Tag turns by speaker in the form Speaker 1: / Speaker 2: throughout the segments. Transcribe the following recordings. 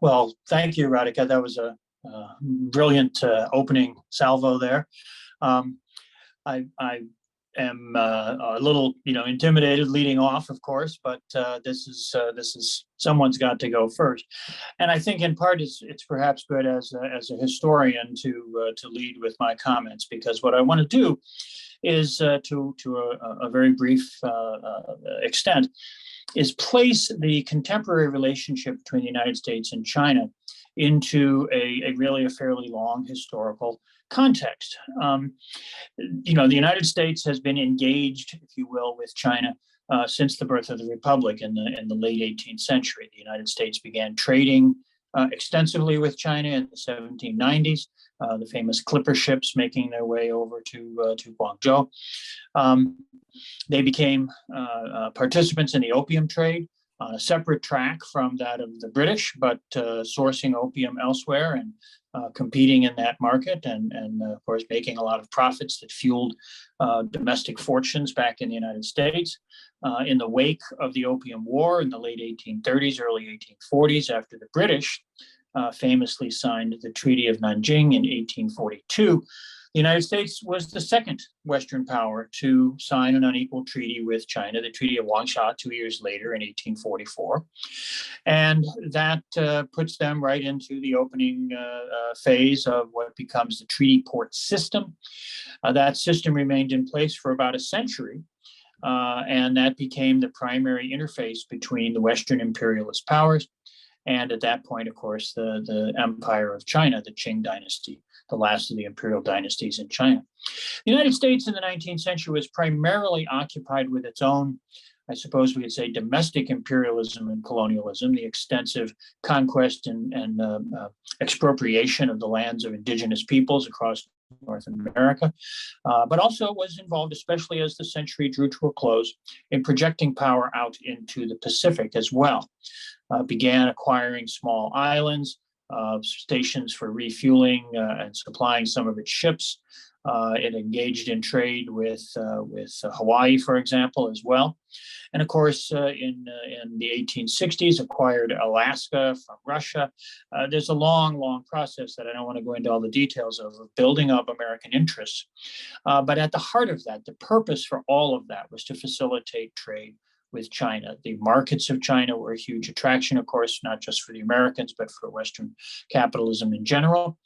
Speaker 1: Well, thank you, Radhika. That was a brilliant opening salvo there. Um, I am a little, intimidated leading off, of course, but this is someone's got to go first, and I think in part it's perhaps good as a historian to lead with my comments, because what I want to do is to a very brief extent is place the contemporary relationship between the United States and China into a really a fairly long historical context. The United States has been engaged, if you will, with China since the birth of the Republic in the late 18th century. The United States began trading extensively with China in the 1790s, the famous clipper ships making their way over to Guangzhou. They became participants in the opium trade on a separate track from that of the British, but sourcing opium elsewhere and competing in that market, and of course making a lot of profits that fueled domestic fortunes back in the United States. In the wake of the Opium War in the late 1830s, early 1840s, after the British famously signed the Treaty of Nanjing in 1842, the United States was the second Western power to sign an unequal treaty with China, the Treaty of Wangsha 2 years later in 1844. And that puts them right into the opening phase of what becomes the treaty port system. That system remained in place for about a century, and that became the primary interface between the Western imperialist powers and, at that point, of course, the Empire of China, the Qing dynasty, the last of the imperial dynasties in China. The United States in the 19th century was primarily occupied with its own, I suppose we would say, domestic imperialism and colonialism, the extensive conquest and expropriation of the lands of indigenous peoples across North America, but also was involved, especially as the century drew to a close, in projecting power out into the Pacific as well. Began acquiring small islands, stations for refueling and supplying some of its ships. It engaged in trade with Hawaii, for example, as well. And of course, in the 1860s, acquired Alaska from Russia. There's a long process that I don't want to go into all the details of building up American interests. But at the heart of that, the purpose for all of that was to facilitate trade with China. The markets of China were a huge attraction, of course, not just for the Americans, but for Western capitalism in general.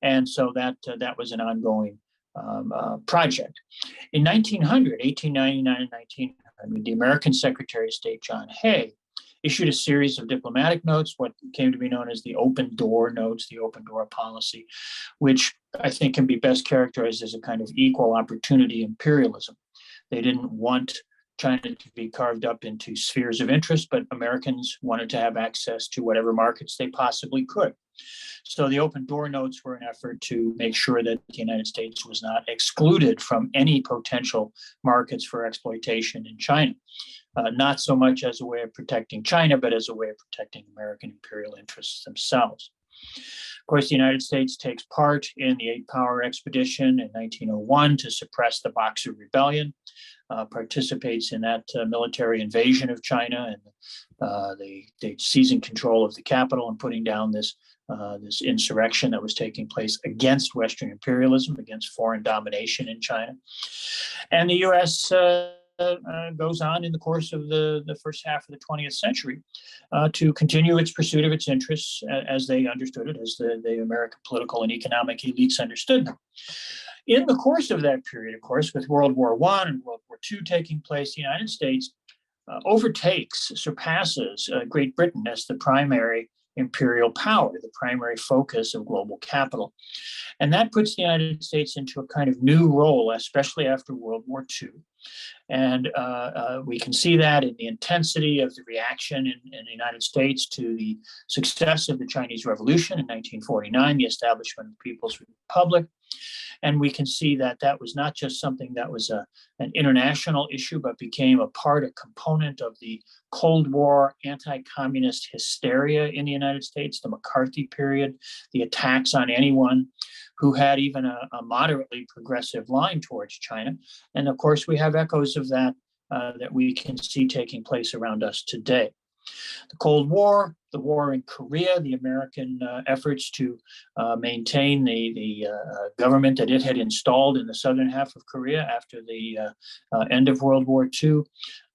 Speaker 1: And so that was an ongoing project. In 1899 and 1900, the American Secretary of State, John Hay, issued a series of diplomatic notes, what came to be known as the open door notes, the open door policy, which I think can be best characterized as a kind of equal opportunity imperialism. They didn't want China to be carved up into spheres of interest, but Americans wanted to have access to whatever markets they possibly could. So the open door notes were an effort to make sure that the United States was not excluded from any potential markets for exploitation in China, not so much as a way of protecting China, but as a way of protecting American imperial interests themselves. Of course, the United States takes part in the Eight Power Expedition in 1901 to suppress the Boxer Rebellion, participates in that military invasion of China, and they seizing control of the capital and putting down this insurrection that was taking place against Western imperialism, against foreign domination in China. And the U.S. Goes on in the course of the first half of the 20th century to continue its pursuit of its interests as they understood it, as the American political and economic elites understood them. In the course of that period, of course, with World War I and World War II taking place, the United States surpasses Great Britain as the primary imperial power, the primary focus of global capital. And that puts the United States into a kind of new role, especially after World War II. And we can see that in the intensity of the reaction in the United States to the success of the Chinese Revolution in 1949, the establishment of the People's Republic. And we can see that that was not just something that was an international issue, but became a component of the Cold War anti-communist hysteria in the United States, the McCarthy period, the attacks on anyone who had even a moderately progressive line towards China. And of course, we have echoes of that that we can see taking place around us today. The Cold War, the war in Korea, the American efforts to maintain the government that it had installed in the southern half of Korea after the end of World War II,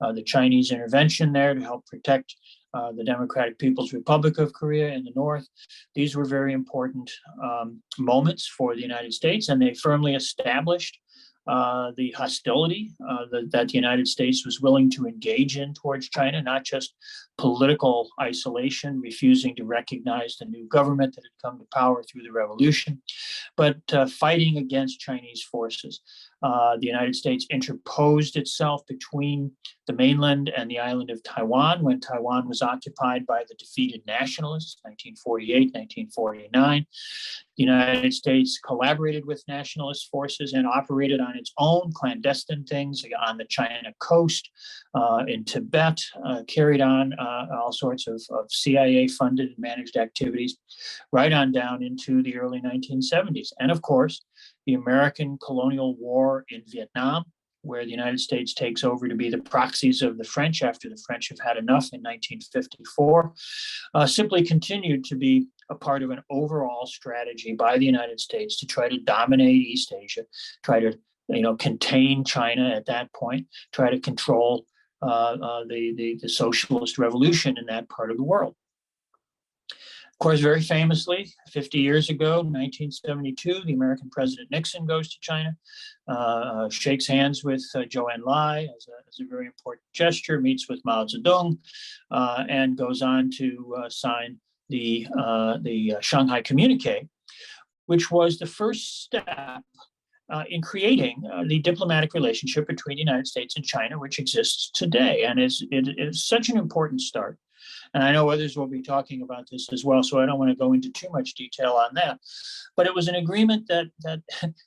Speaker 1: the Chinese intervention there to help protect the Democratic People's Republic of Korea in the north. These were very important moments for the United States, and they firmly established the hostility that the United States was willing to engage in towards China, not just political isolation, refusing to recognize the new government that had come to power through the revolution, but fighting against Chinese forces. The United States interposed itself between the mainland and the island of Taiwan when Taiwan was occupied by the defeated nationalists, 1948, 1949. The United States collaborated with nationalist forces and operated on its own clandestine things on the China coast, in Tibet, carried on all sorts of CIA-funded and managed activities, right on down into the early 1970s. And of course, the American colonial war in Vietnam, where the United States takes over to be the proxies of the French after the French have had enough in 1954, simply continued to be a part of an overall strategy by the United States to try to dominate East Asia, try to contain China at that point, try to control the socialist revolution in that part of the world. Of course, very famously, 50 years ago, 1972, the American President Nixon goes to China, shakes hands with Zhou Enlai as a very important gesture, meets with Mao Zedong, and goes on to sign the Shanghai Communique, which was the first step in creating the diplomatic relationship between the United States and China, which exists today, and it is such an important start. And I know others will be talking about this as well, so I don't want to go into too much detail on that. But it was an agreement that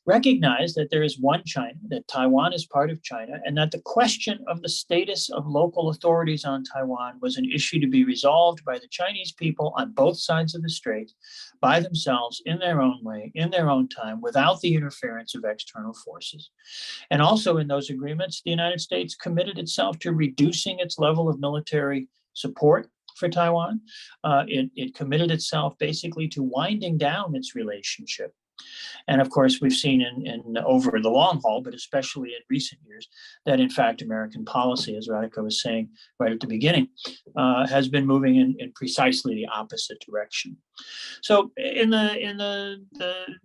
Speaker 1: recognized that there is one China, that Taiwan is part of China, and that the question of the status of local authorities on Taiwan was an issue to be resolved by the Chinese people on both sides of the strait, by themselves, in their own way, in their own time, without the interference of external forces. And also in those agreements, the United States committed itself to reducing its level of military support for Taiwan. It committed itself basically to winding down its relationship. And of course, we've seen in over the long haul, but especially in recent years, that in fact American policy, as Radhika was saying right at the beginning, has been moving in precisely the opposite direction. So in the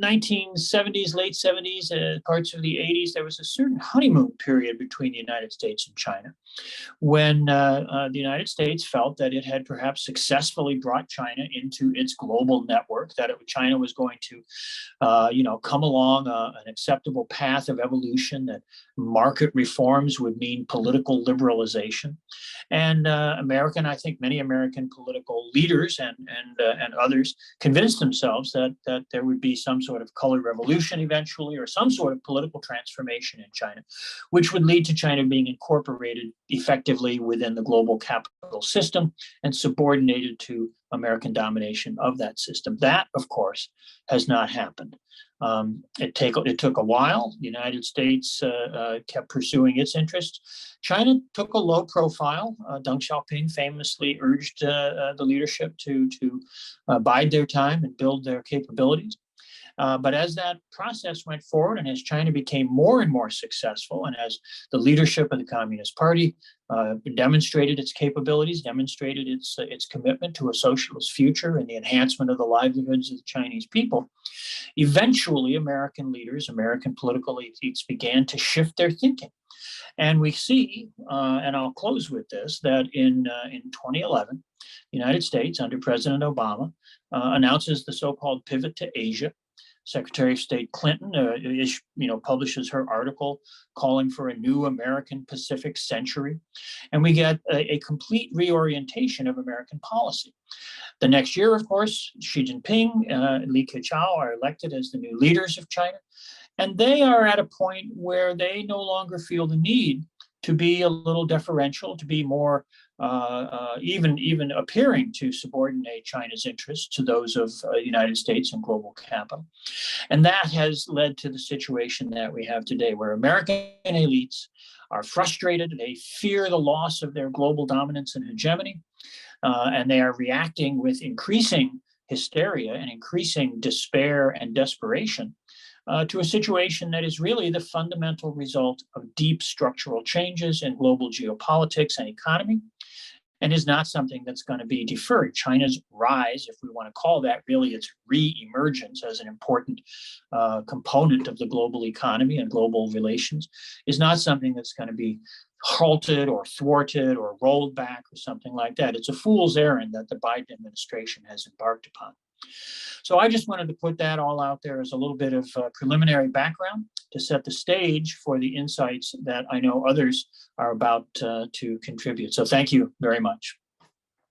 Speaker 1: 1970s, late 70s, parts of the 80s, there was a certain honeymoon period between the United States and China, when the United States felt that it had perhaps successfully brought China into its global network, that China was going to come along an acceptable path of evolution, that market reforms would mean political liberalization. And I think many American political leaders and others convinced themselves that there would be some sort of color revolution eventually, or some sort of political transformation in China, which would lead to China being incorporated effectively within the global capital system and subordinated to American domination of that system. That, of course, has not happened. It took a while. The United States kept pursuing its interests. China took a low profile. Deng Xiaoping famously urged the leadership to bide their time and build their capabilities. But as that process went forward, and as China became more and more successful, and as the leadership of the Communist Party demonstrated its capabilities, demonstrated its commitment to a socialist future and the enhancement of the livelihoods of the Chinese people, eventually American leaders, American political elites began to shift their thinking. And we see, and I'll close with this, that in 2011, the United States, under President Obama, announces the so-called pivot to Asia. Secretary of State Clinton publishes her article calling for a new American Pacific century. And we get a complete reorientation of American policy. The next year, of course, Xi Jinping, Li Keqiao are elected as the new leaders of China. And they are at a point where they no longer feel the need to be a little deferential, to be more even appearing to subordinate China's interests to those of the United States and global capital. And that has led to the situation that we have today, where American elites are frustrated. They fear the loss of their global dominance and hegemony. and they are reacting with increasing hysteria and increasing despair and desperation to a situation that is really the fundamental result of deep structural changes in global geopolitics and economy, and is not something that's going to be deferred. China's rise, if we want to call that really its re-emergence as an important component of the global economy and global relations, is not something that's going to be halted or thwarted or rolled back or something like that. It's a fool's errand that the Biden administration has embarked upon. So I just wanted to put that all out there as a little bit of preliminary background to set the stage for the insights that I know others are about to contribute. So thank you very much.